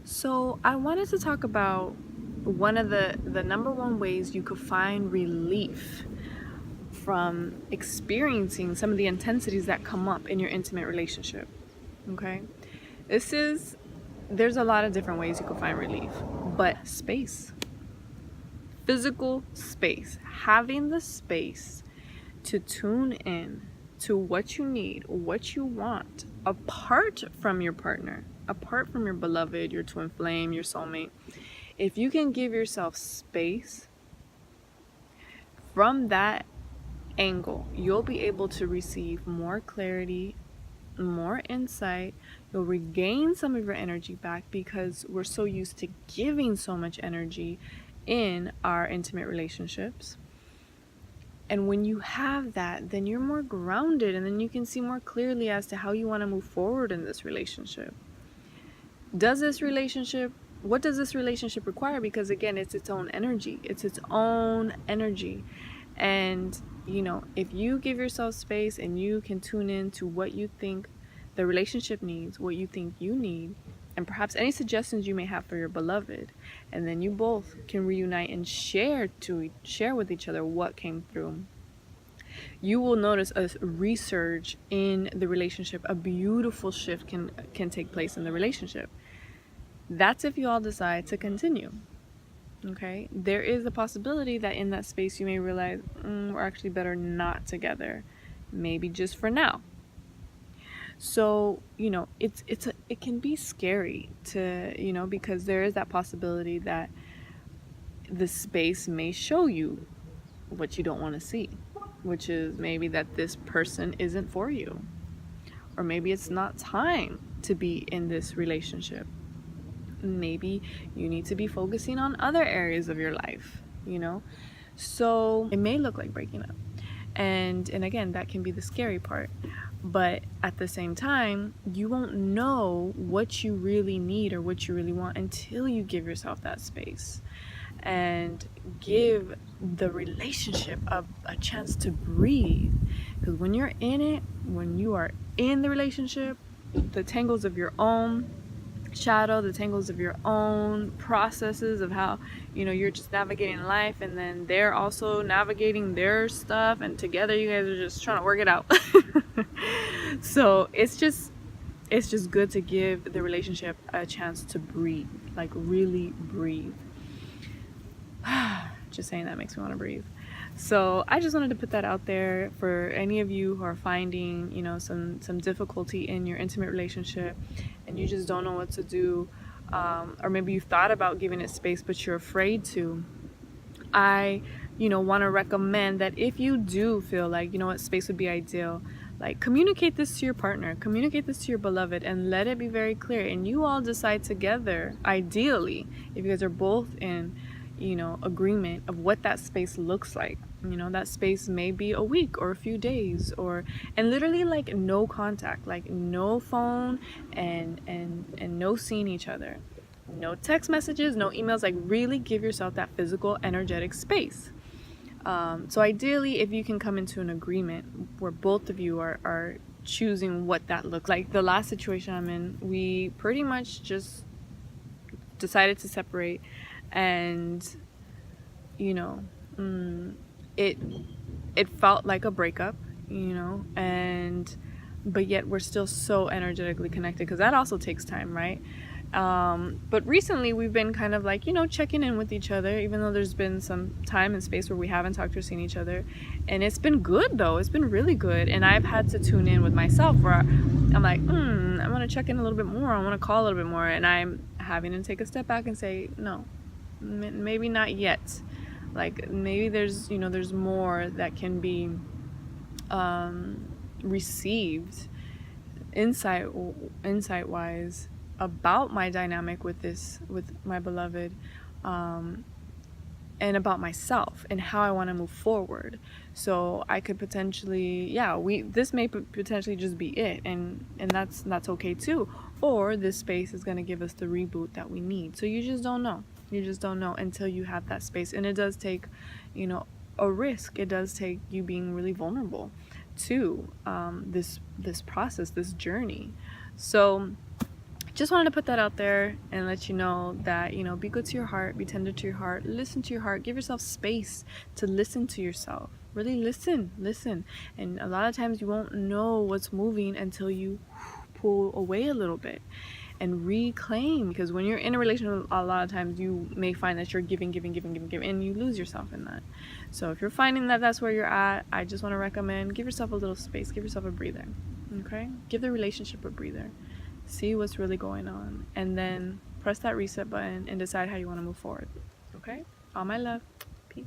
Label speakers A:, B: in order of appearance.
A: So I wanted to talk about one of the number one ways you could find relief from experiencing some of the intensities that come up in your intimate relationship. Okay? This is there's a lot of different ways you can find relief, but space. Physical space. Having the space to tune in to what you need, what you want, apart from your partner, apart from your beloved, your twin flame, your soulmate. If you can give yourself space from that angle, you'll be able to receive more clarity, more insight. You'll regain some of your energy back because we're so used to giving so much energy in our intimate relationships. And when you have that, then you're more grounded, and then you can see more clearly as to how you want to move forward in this relationship. What does this relationship require? Because again, it's its own energy. It's its own energy. And, if you give yourself space and you can tune in to what you think the relationship needs, what you think you need, and perhaps any suggestions you may have for your beloved, and then you both can reunite and share with each other what came through, you will notice a resurge in the relationship. A beautiful shift can take place in the relationship. That's if you all decide to continue. Okay, there is a possibility that in that space you may realize we're actually better not together, maybe just for now. So it can be scary to because there is that possibility that the space may show you what you don't want to see, which is maybe that this person isn't for you, or maybe it's not time to be in this relationship. Maybe you need to be focusing on other areas of your life, so it may look like breaking up. And again, that can be the scary part. But at the same time, you won't know what you really need or what you really want until you give yourself that space and give the relationship a chance to breathe. Because when you're in it, when you are in the relationship, the tangles of your own shadow, the tangles of your own processes of how you're just navigating life, and then they're also navigating their stuff, and together you guys are just trying to work it out. So it's just good to give the relationship a chance to breathe, like really breathe. Just saying that makes me want to breathe. So I just wanted to put that out there for any of you who are finding, some difficulty in your intimate relationship, and you just don't know what to do, or maybe you've thought about giving it space, but you're afraid to. I, want to recommend that if you do feel like, what space would be ideal, like communicate this to your partner, communicate this to your beloved, and let it be very clear. And you all decide together, ideally, if you guys are both in agreement of what that space looks like. That space may be a week or a few days, and literally like no contact, like no phone and no seeing each other, no text messages, no emails. Like really give yourself that physical energetic space. So ideally, if you can come into an agreement where both of you are choosing what that looks like. The last situation I'm in, we pretty much just decided to separate, and it felt like a breakup, but yet we're still so energetically connected, because that also takes time, right? But recently we've been kind of like checking in with each other, even though there's been some time and space where we haven't talked or seen each other, and it's been good though. It's been really good, and I've had to tune in with myself where I'm like I want to check in a little bit more, I want to call a little bit more, and I'm having to take a step back and say no, maybe not yet. Like maybe there's there's more that can be received insight wise about my dynamic with my beloved, and about myself and how I want to move forward. So I could potentially, this may potentially just be it, and that's okay too. Or this space is going to give us the reboot that we need. So you just don't know. You just don't know until you have that space. And it does take, a risk. It does take you being really vulnerable to this process, this journey. So just wanted to put that out there and let you know that, you know, be good to your heart, be tender to your heart, listen to your heart, give yourself space to listen to yourself. Really listen. And a lot of times you won't know what's moving until you pull away a little bit and reclaim, because when you're in a relationship, a lot of times you may find that you're giving, and you lose yourself in that. So if you're finding that that's where you're at, I just want to recommend, give yourself a little space, give yourself a breather. Okay, give the relationship a breather, see what's really going on, and then press that reset button and decide how you want to move forward. Okay, all my love, peace.